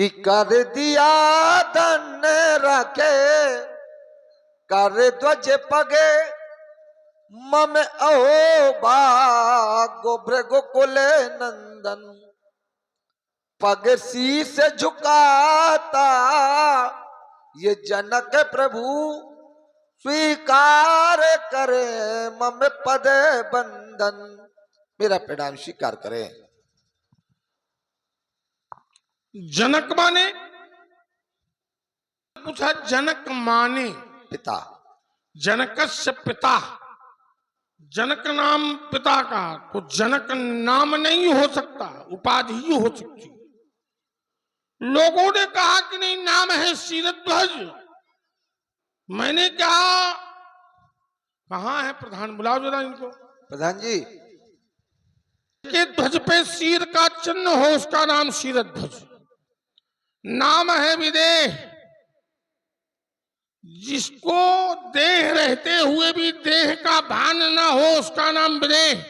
कि कर दिया धन रखे कर ध्वज पगे मम अहो भागो भृगुकुल नंदन। पग शीस झुकाता ये जनक प्रभु स्वीकार करे मम पद बंदन। मेरा प्रणाम स्वीकार करें। जनक माने पूछा, जनक माने पिता। जनकस्य पिता, जनक नाम पिता का, तो जनक नाम नहीं हो सकता, उपाधि ही हो सकती। लोगों ने कहा कि नहीं नाम है शीरध्वज। मैंने कहा कहां है प्रधान, बुलाओ जरा इनको। प्रधान जी, के ध्वज पे शीर का चिन्ह हो उसका नाम शीरध्वज। नाम है विदेह, जिसको देह रहते हुए भी देह का भान न हो उसका नाम विदेह।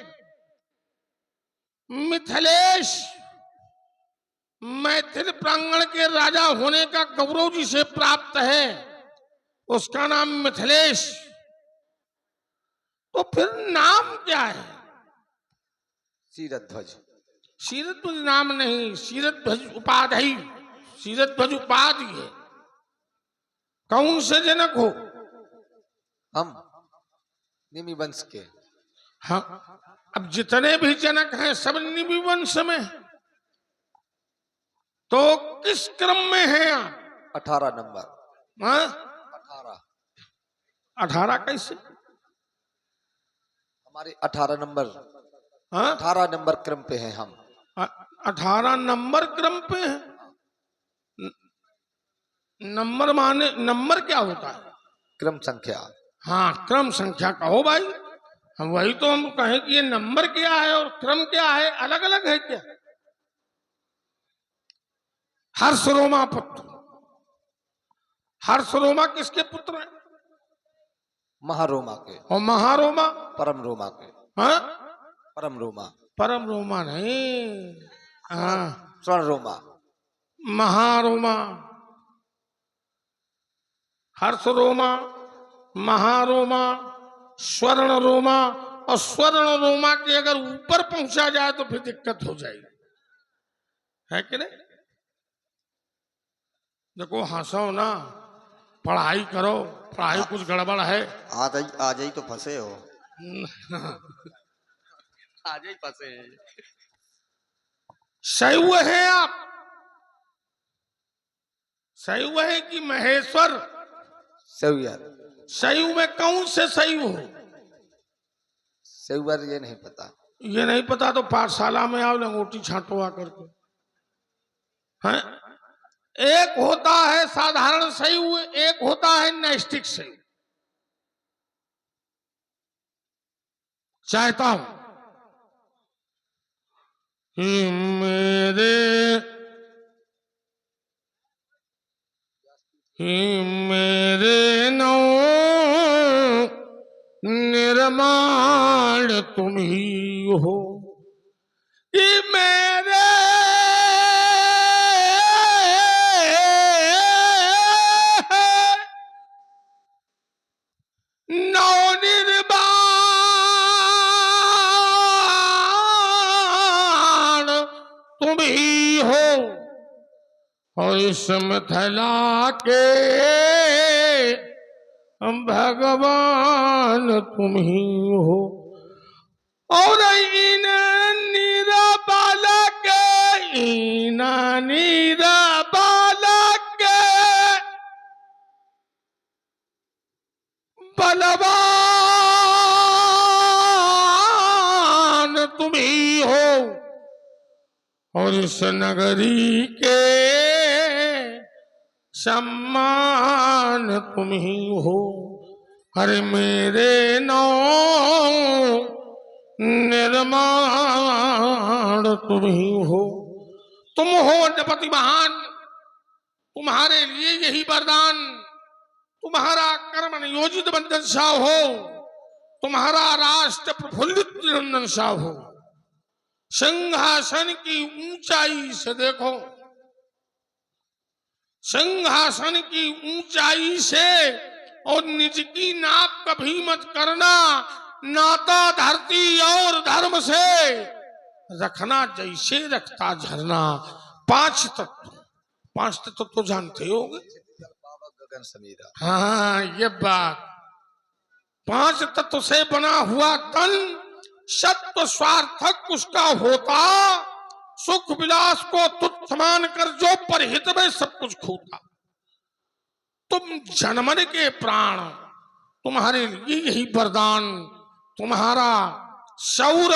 मिथिलेश, मैथिल प्रांगण के राजा होने का गौरव जिसे प्राप्त है उसका नाम मिथिलेश। तो फिर नाम क्या है? शीरध्वज। शीरध्वज नाम नहीं, शीरध्वज उपाधि, शीरध्वज उपाधि है। कौन से जनक हो? हम निमि वंश के। हाँ, अब जितने भी जनक हैं सब निमि वंश में, तो किस क्रम में हैं आप? 18 नंबर। हाँ? 18। 18 कैसे? हमारे 18 नंबर। हाँ? 18 नंबर क्रम पे हैं हम। 18 नंबर क्रम पे है। नंबर माने नंबर क्या होता है? क्रम संख्या। हाँ, क्रम संख्या कहो भाई। हम वही तो हम कहें कि ये नंबर क्या है और क्रम क्या है, अलग अलग है क्या? हर्षरोमा पुत्र। हर्षरोमा किसके पुत्र हैं? महारोमा के। और महारोमा? परम रोमा के। हाँ? परम रोमा। परम रोमा नहीं, हाँ, स्वर्ण रोमा। महारोमा। हर्ष रोमा, महारोमा, स्वर्ण रोमा। और स्वर्ण रोमा के अगर ऊपर पहुंचा जाए तो फिर दिक्कत हो जाएगी, है कि नहीं? देखो हंसो ना, पढ़ाई करो, पढ़ाई कुछ गड़बड़ है। आज ही तो फंसे हो। आज ही फंसे। शैव है आप? शैव है कि महेश्वर? सैवर। शैव में कौन से शैव हो? सैवर ये नहीं पता। ये नहीं पता तो पाठशाला में आओ, लंगोटी छांटो आकर के। हैं? एक होता है साधारण शैव, एक होता है नैष्टिक शैव। चाहता हूं कि मेरे नौ निर्माण तुम ही हो, कि मेरे नौ निर्माण तुम ही हो, और इस मिथिला के भगवान तुम ही हो। और इन नीरा बालक, इन नीरा बालक बलवान तुम ही हो, और इस नगरी के सम्मान तुम ही हो। अरे मेरे नौ निर्माण तुम ही हो। तुम हो नपति महान, तुम्हारे लिए यही वरदान। तुम्हारा कर्म नियोजित बंधन शाह हो, तुम्हारा राष्ट्र प्रफुल्लित निरंजन शाह हो। सिंहासन की ऊंचाई से देखो, सिंहासन की ऊंचाई से और निज की नाप कभी मत करना, नाता धरती और धर्म से रखना जैसे रखता झरना। पांच तत्व तो जानते होगे। बाबा गगन समीरा। हाँ, ये बात। पांच तत्व से बना हुआ तन सत्व स्वार्थक उसका होता, सुख विलास को तुच्छ मान कर जो परहित में सब कुछ खोता। तुम जन्मन के प्राण, तुम्हारे लिए यही वरदान, तुम्हारा सौर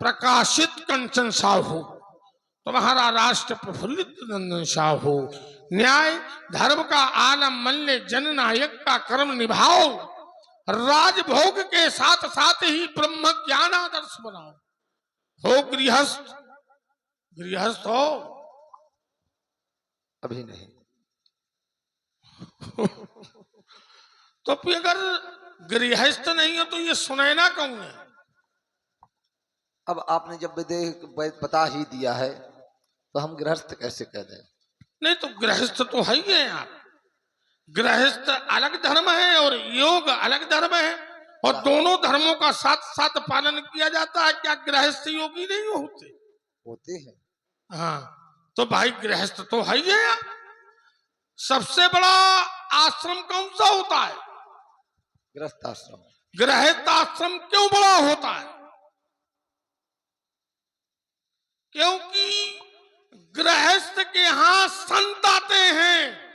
प्रकाशित कंचन साहू, तुम्हारा राष्ट्र प्रफुल्लित नंदन साहू। न्याय धर्म का आलम मल्ले जननायक का कर्म निभाओ, राजभोग के साथ साथ ही ब्रह्म ज्ञान आदर्श बनाओ। हो गृहस्थ, गृहस्थ हो। अभी नहीं। तो फिर अगर गृहस्थ नहीं हो तो ये सुनैना कौन है? अब आपने जब विदेह बता ही दिया है तो हम गृहस्थ कैसे कह दें? नहीं तो गृहस्थ तो है ही है आप। गृहस्थ अलग धर्म है और योग अलग धर्म है, और दोनों धर्मों का साथ साथ पालन किया जाता है। क्या गृहस्थ योगी नहीं होते? होते हैं। हाँ, तो भाई गृहस्थ तो है ही है आप। सबसे बड़ा आश्रम कौन सा होता है? गृहस्थ आश्रम। गृहस्थ आश्रम क्यों बड़ा होता है? क्योंकि गृहस्थ के यहाँ संत आते हैं,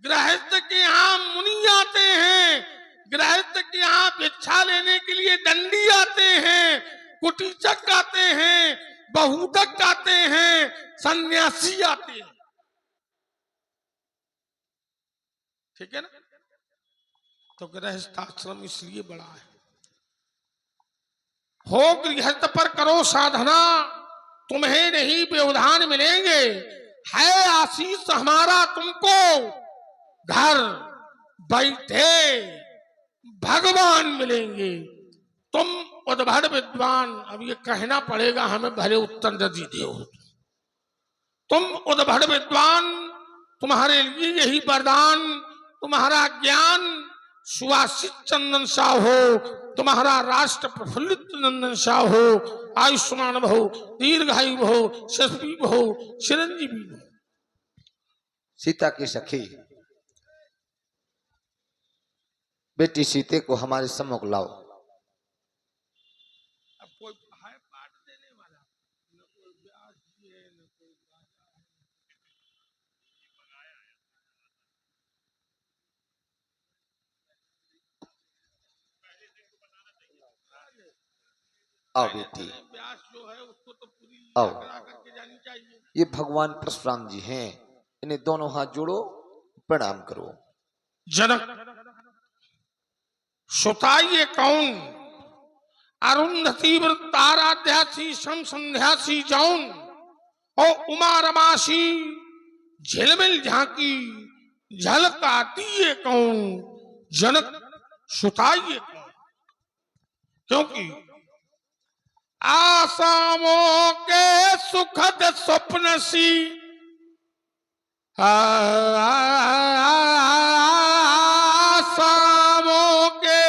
गृहस्थ के यहाँ मुनि आते हैं, गृहस्थ के यहाँ भिक्षा लेने के लिए दंडी आते हैं, कुटीचक आते हैं, बहुदक आते हैं, सन्यासी आते हैं। ठीक है ना? तो गृहस्थ आश्रम इसलिए बड़ा है। हो गृहस्थ पर करो साधना, तुम्हें नहीं व्यवधान मिलेंगे। है आशीष हमारा तुमको, घर बैठे भगवान मिलेंगे। तुम उद्भट विद्वान, अब ये कहना पड़ेगा हमें, भले उत्तर नदी दो। तुम उद्भट विद्वान, तुम्हारे लिए यही वरदान, तुम्हारा ज्ञान सुवासित चंदन सा हो, तुम्हारा राष्ट्र प्रफुल्लित नंदन सा हो, आयुष्मान भव, दीर्घायु भव, शस्वी भव, चिरंजीवी भव। सीता की सखी बेटी सीते को हमारे सम्मुख लाओ। अब कोई है पाठ देने वाला? न कोई व्यास जी है, न कोई आओ बेटी, व्यास जो है उसको तो पूरी आओ। करा करके जानी चाहिए। ये भगवान परशुराम जी हैं, इन्हें दोनों हाथ जोड़ो, प्रणाम करो। जनक सुताइए कौन, अरुंधति वृत्ताराध्यासी सम संध्यासी जौन, और उमा रमासी झिलमिल झांकी झलकाती ये कौन। जनक सुताइए कौन, क्योंकि आसामों के सुखद स्वप्न सी, आसामों के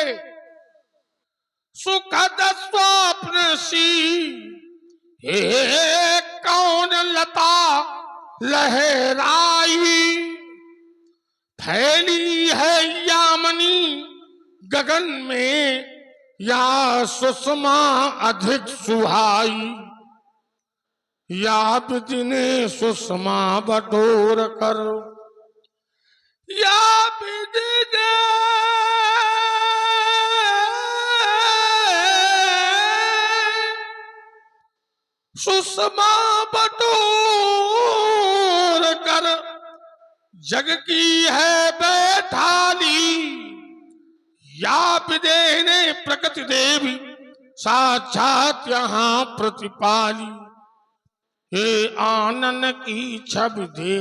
सुखद स्वप्न सी, हे कौन लता लहराई, फैली है यामनी गगन में, या सुषमा अधिक सुहाई, या बिदिने सुषमा बटोर कर, या बिदिने सुषमा बटोर कर, जग की है बैठाली, या विदेह ने प्रकृति देवी साक्षात यहाँ प्रतिपाली, हे आनन की छवि दे,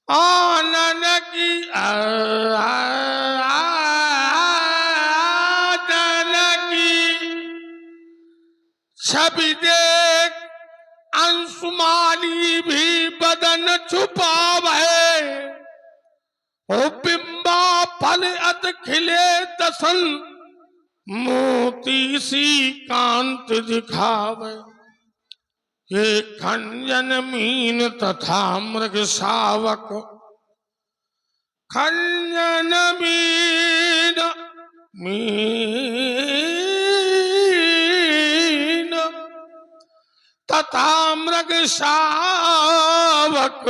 आनन की आनन की छवि देख, अंशुमाली भी बदन छुपावे, ओ बिंबा फल अत खिले दसन, मोती सी कांत दिखावे। ये खंजन मीन तथा मृग शावक, खंजन मीन तथा मृग शावक,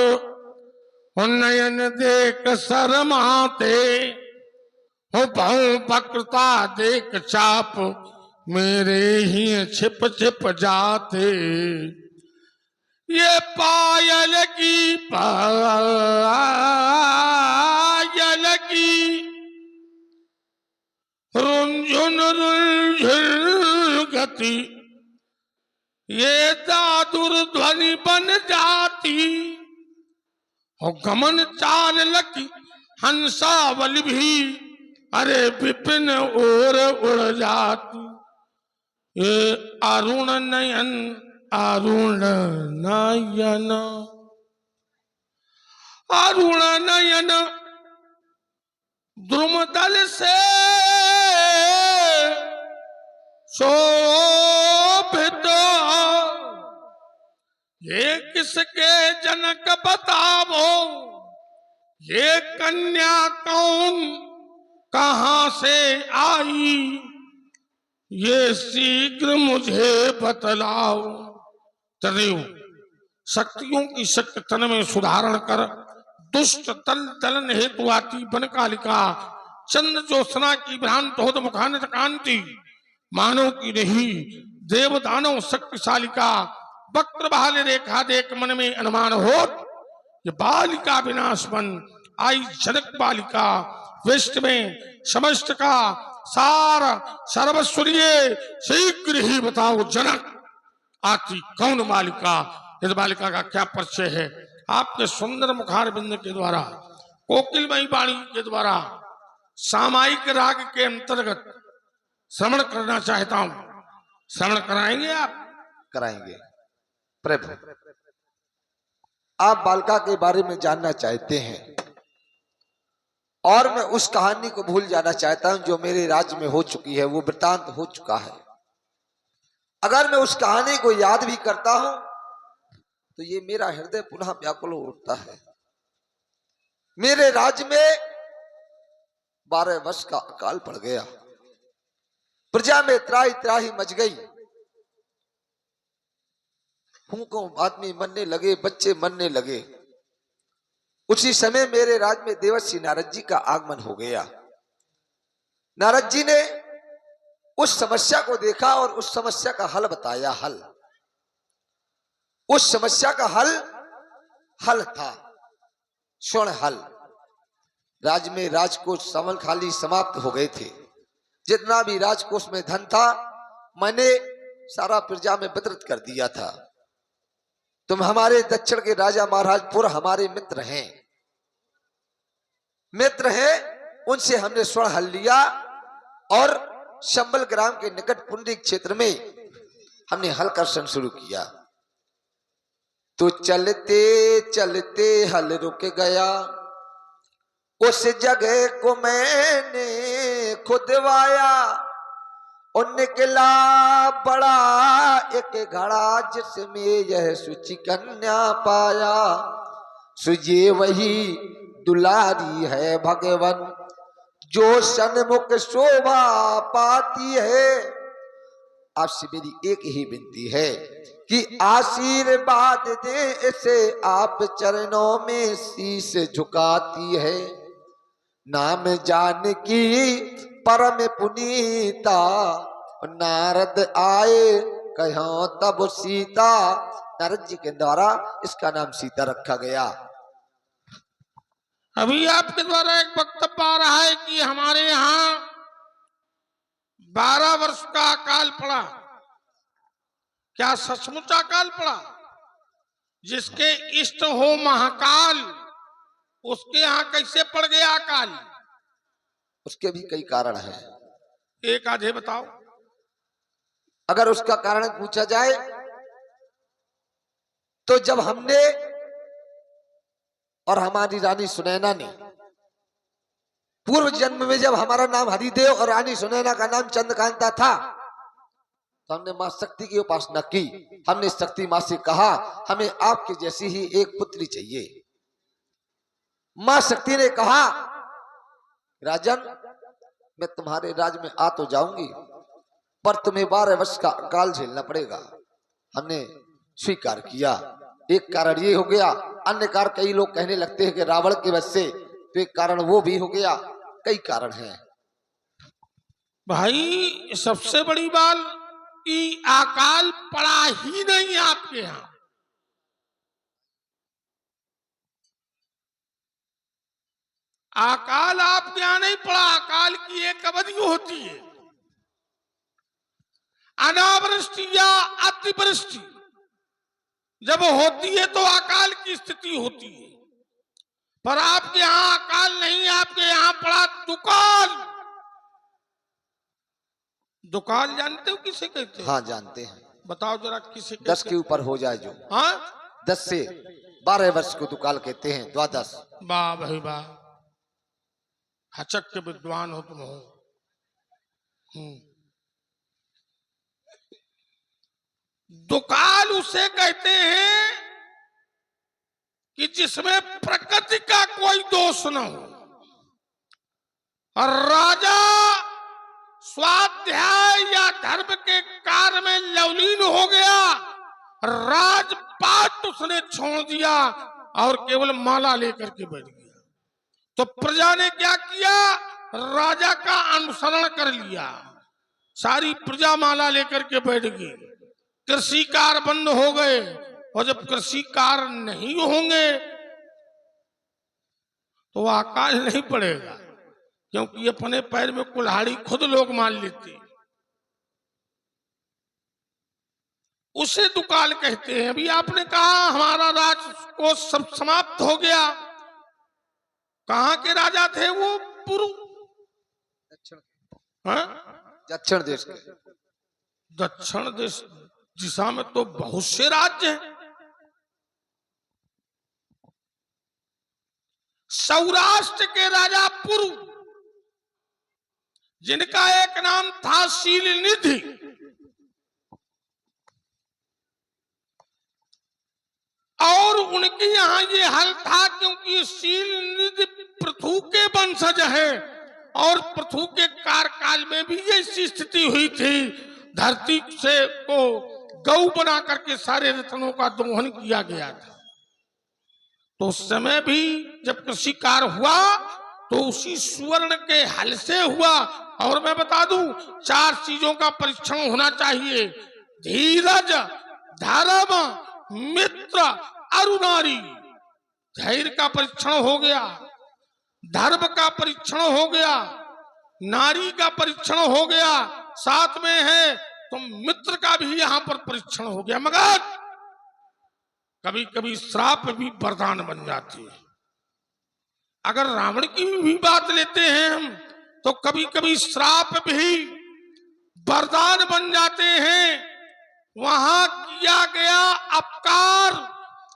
नयन देख शरमाते, हो बहु पकृता देख चाप, मेरे ही छिप छिप जाते। ये पायल की रुंझुन रुंझुन गति, ये दादुर ध्वनि बन जाती, और गमन चाल लकी हंसावल भी, अरे विपिन ओर उड़ जाती। ये अरुण नयन अरुण नयन, अरुण नयन द्रुमदल से शोभित, ये किसके जनक बतावो, ये कन्या कौन कहां से आई, ये शीघ्र मुझे बतलाओ। तनयु शक्तियों की शक्ति तन में सुधारण कर, दुष्ट तल तलन हेतु आती बन कालिका, चंद्र ज्योत्सना की भ्रांत हो मुखानित कांति, मानव की नहीं देव दानव शक्तिशालिका, वक्र बहाल रेखा देख मन में अनुमान हो, ये बालिका विनाशवन आई जनक बालिका, विश्व में समस्त का सार सर्वस्वरीय, शीघ्र ही बताओ जनक आती कौन बालिका, इस बालिका का क्या परिचय है। आपके सुंदर मुखार बिंद के द्वारा, कोकिलमयी वाणी के द्वारा, सामायिक राग के अंतर्गत श्रवण करना चाहता हूं। श्रवण कराएंगे आप? कराएंगे। प्रभु, आप बालिका के बारे में जानना चाहते हैं और मैं उस कहानी को भूल जाना चाहता हूं जो मेरे राज्य में हो चुकी है, वो वृतांत हो चुका है। अगर मैं उस कहानी को याद भी करता हूं तो ये मेरा हृदय पुनः व्याकुल उठता है। मेरे राज्य में 12 वर्ष का अकाल पड़ गया, प्रजा में त्राही त्राही मच गई, फूंकों आदमी मरने लगे, बच्चे मरने लगे। उसी समय मेरे राज्य में देवर्षि नारद जी का आगमन हो गया। नारद जी ने उस समस्या को देखा और उस समस्या का हल बताया। हल, उस समस्या का हल था स्वर्ण हल। राज्य में राजकोष समल खाली समाप्त हो गए थे। जितना भी राजकोष में धन था मैंने सारा प्रजा में वितरित कर दिया था। तुम हमारे दक्षिण के राजा महाराजपुर हमारे मित्र हैं, उनसे हमने स्वर्ण हल लिया और शंबल ग्राम के निकट पुंडरीक क्षेत्र में हमने हल कर्षण शुरू किया। तो चलते चलते हल रुक गया, उस जगह को मैंने खुदवाया और निकला बड़ा एक घड़ा जिसमें यह सुचि कन्या पाया। सुजे वही दुलारी है भगवन जो सन्मुख शोभा पाती है। आपसे मेरी एक ही विनती है कि आशीर्वाद दे इसे, आप चरणों में शीश झुकाती है। नाम जानकी परम पुनीता, नारद आए कहो तब सीता। नारद जी के द्वारा इसका नाम सीता रखा गया। अभी आपके द्वारा एक वक्तव्य आ रहा है कि हमारे यहाँ 12 वर्ष का अकाल पड़ा। क्या सचमुच अकाल पड़ा? जिसके इष्ट हो महाकाल उसके यहाँ कैसे पड़ गया अकाल? उसके भी कई कारण हैं, एक आधे बताओ। अगर उसका कारण पूछा जाए तो जब हमने और हमारी रानी सुनैना ने पूर्व जन्म में जब हमारा नाम हरिदेव और रानी सुनैना का नाम चंद्रकांता था, तो हमने मां शक्ति की उपासना की। हमने शक्ति मां से कहा हमें आपके जैसी ही एक पुत्री चाहिए। मां शक्ति ने कहा राजन, मैं तुम्हारे राज में आ तो जाऊंगी, पर तुम्हें 12 वर्ष का अकाल झेलना पड़ेगा। हमने स्वीकार किया। एक कारण ये हो गया, अन्य कारण कई लोग कहने लगते हैं कि रावण के वश से, तो एक कारण वो भी हो गया, कई कारण हैं। भाई सबसे बड़ी बात कि अकाल पड़ा ही नहीं आपके यहां। अकाल आपके यहां नहीं पड़ा। अकाल की एक अवधि होती है, अनावृष्टि या अतिवृष्टि जब होती है तो अकाल की स्थिति होती है, पर आपके यहां अकाल नहीं, आपके यहां पड़ा दुकाल। दुकाल जानते हो किसे कहते हैं? हाँ जानते हैं। बताओ जरा किसे 10 के ऊपर हो जाए जो। हाँ 10 से 12 वर्ष को दुकाल कहते हैं, द्वादश। वाह भाई वाह, हचक के विद्वान हो तुम हो। दुकाल उसे कहते हैं कि जिसमें प्रकृति का कोई दोष न हो और राजा स्वाध्याय या धर्म के कार्य में लवलीन हो गया, राजपाट उसने छोड़ दिया और केवल माला लेकर के बैठ गया। तो प्रजा ने क्या किया? राजा का अनुसरण कर लिया। सारी प्रजा माला लेकर के बैठ गई। कृषि कार्य बंद हो गए, और जब कृषि कार्य नहीं होंगे तो अकाल नहीं पड़ेगा, क्योंकि अपने पैर में कुल्हाड़ी खुद लोग मान लेते। उसे दुकाल कहते हैं। अभी आपने कहा हमारा राज को सब समाप्त हो गया। कहाँ के राजा थे वो? पुरु दक्षिण देश के। दक्षिण देश दिशा में तो बहुत से राज्य हैं। सौराष्ट्र के राजा पुरु, जिनका एक नाम था शीलनिधि, और उनके यहां ये हल था क्योंकि शीलनिधि पृथु के वंशज है, और पृथु के कार्यकाल में भी ऐसी स्थिति हुई थी। धरती से को गौ बना करके सारे रत्नों का दोहन किया गया था। तो उस समय भी जब कृषि कार्य हुआ तो उसी सुवर्ण के हल से हुआ। और मैं बता दूं, 4 चीजों का परीक्षण होना चाहिए: धीरज, धर्म, मित्र, अरुणारी। धैर्य का परीक्षण हो गया, धर्म का परीक्षण हो गया, नारी का परीक्षण हो गया, साथ में है तो मित्र का भी यहां पर परीक्षण हो गया। मगर कभी कभी श्राप भी वरदान बन जाती है। अगर रावण की भी बात लेते हैं हम, तो कभी कभी श्राप भी वरदान बन जाते हैं। वहां किया गया अपकार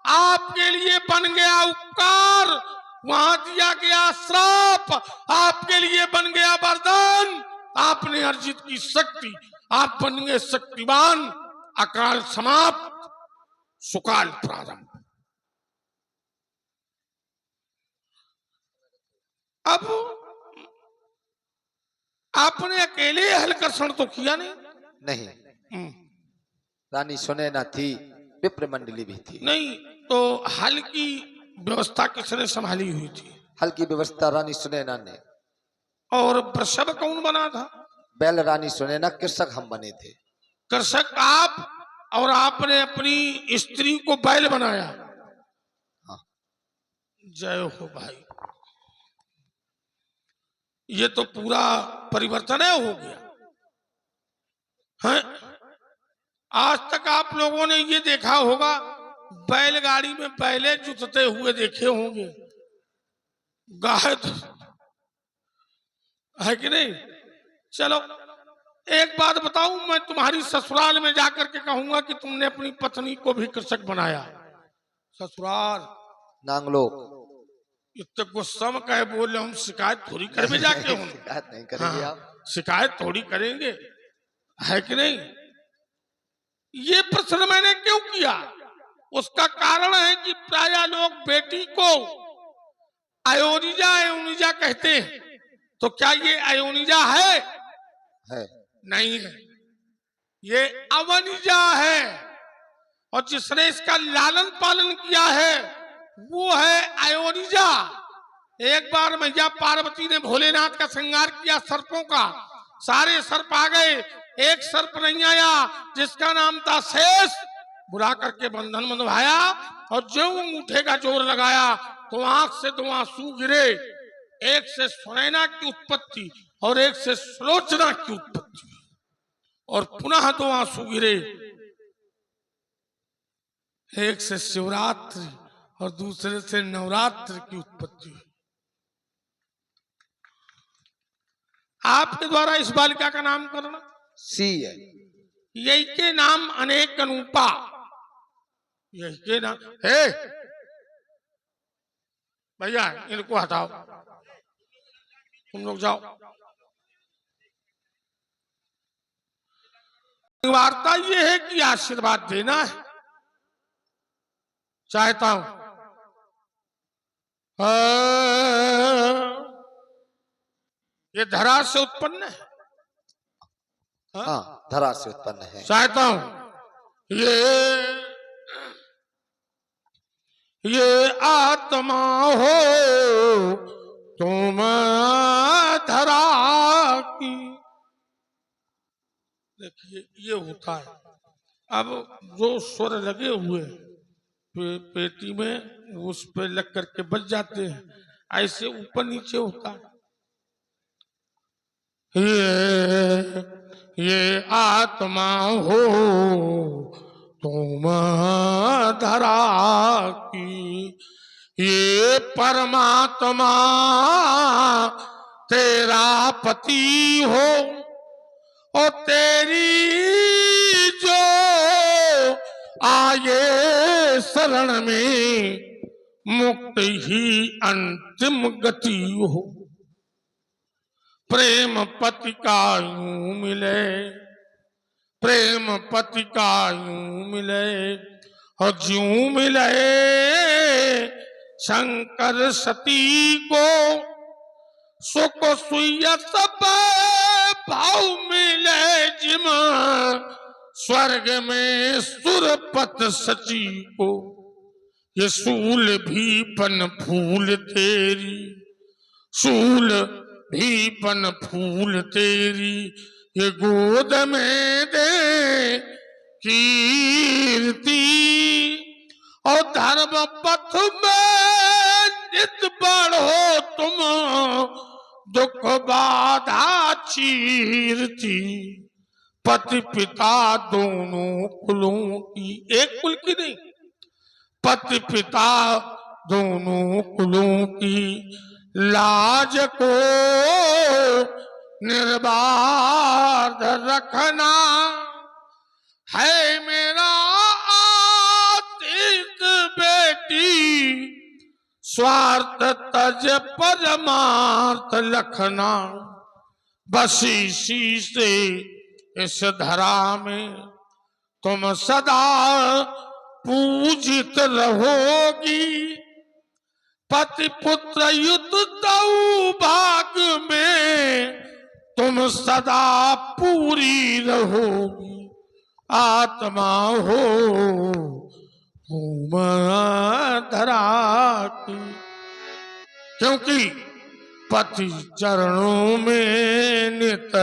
आपके लिए बन गया उपकार, वहां दिया गया श्राप आपके लिए बन गया वरदान। आपने अर्जित की शक्ति, आप बन गए शक्तिवान। अकाल समाप्त, सुकाल प्रारंभ। अब आपने अकेले हलकर्षण तो किया नहीं। रानी सुनैना थी, विप्र मंडली भी थी। नहीं तो हल की व्यवस्था किसने संभाली हुई थी? हल की व्यवस्था रानी सुनैना ने। और वृषभ कौन बना था? बैल रानी सुनैना, कृषक हम बने थे। कृषक आप, और आपने अपनी स्त्री को बैल बनाया। हाँ। जय हो भाई, ये तो पूरा परिवर्तन हो गया है। आज तक आप लोगों ने ये देखा होगा, बैलगाड़ी में बैले जुतते हुए देखे होंगे, गाय तो है कि नहीं? चलो एक बात बताऊं, मैं तुम्हारी ससुराल में जाकर के कहूंगा कि तुमने अपनी पत्नी को भी कृषक बनाया। ससुराल नांगलोक। इतने गुस्सा में कहे बोले हम शिकायत थोड़ी करेंगे जाके हम। शिकायत नहीं करेंगे हाँ, आप। शिकायत थोड़ी करेंगे, है कि नहीं। ये प्रश्न मैंने क्यों किया, उसका कारण है कि प्राय लोग बेटी को अयोनिजा अयोनिजा कहते हैं, तो क्या ये अयोनिजा है? नहीं है, ये अवनिजा है। और जिसने इसका लालन पालन किया है वो है अयोनिजा। एक बार मैया पार्वती ने भोलेनाथ का श्रृंगार किया सर्पों का, सारे सर्प आ गए, एक सर्प नहीं आया जिसका नाम था शेष। बुला करके बंधन बंधवाया और जो अंगूठे का जोर लगाया तो आंख से दो आंसू गिरे, एक से सुनैना की उत्पत्ति और एक से सुलोचना की उत्पत्ति, और पुनः दो आंसू गिरे, एक से शिवरात्रि और दूसरे से नवरात्र की उत्पत्ति। आपके द्वारा इस बालिका का नाम करना सी है। यही के नाम अनेक अनुपा, यही के नाम है। भैया इनको हटाओ, तुम लोग जाओ। वार्ता ये है कि आशीर्वाद देना है, चाहता हूं। ये धरा से उत्पन्न है, हाँ धरा से उत्पन्न है। चाहता हूं ये आत्मा हो तुम धरा की। देखिए ये होता है, अब जो स्वर लगे हुए पेटी में उस पे लग करके बच जाते हैं, ऐसे ऊपर नीचे होता है। ये आत्मा हो तुम धरा की, ये परमात्मा तेरा पति हो, और तेरी जो आए शरण में मुक्त ही अंतिम गति हो। प्रेम पति का यूं मिले, प्रेम पति का यूं मिले, और ज्यों मिले शंकर सती को, सुख सुइया सब भाव मिले जिम स्वर्ग में सुरपत सची को। ये सूल भी पन फूल तेरी, सूल भी पन फूल तेरी, ये गोद में दे कीर्ति, और धर्म पथ में नित बढ़ो तुम, दुख बाधा चीरती। पति पिता दोनों कुलों की, एक कुल की नहीं, पति पिता दोनों कुलों की लाज को निर्बाध रखना है मेरा आतीत बेटी। स्वार्थ तज परमार्थ लखना, बस इसी से इस धरा में तुम सदा पूजित रहोगी। पति पुत्र युत दऊ भाग में तुम सदा पूरी रहोगी। आत्मा हो तुम धरा की, क्योंकि पति चरणों में नित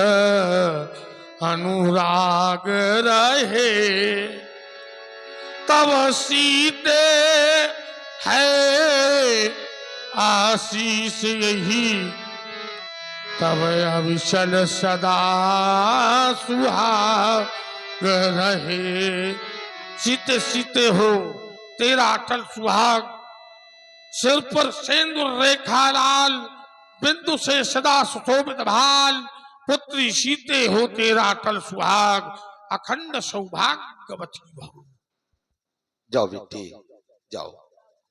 अनुराग रहे, तब सीते है आशीष यही, तब अविचल सदा सुहाग रहे। सीते सीते हो तेरा अटल सुहाग, सिर पर सेंदूर रेखा लाल, बिंदु से सदा सुशोभित भाल। पुत्री सीते हो तेरा अटल सुहाग, अखंड सौभाग्यवती भव। जाओ बेटी जाओ।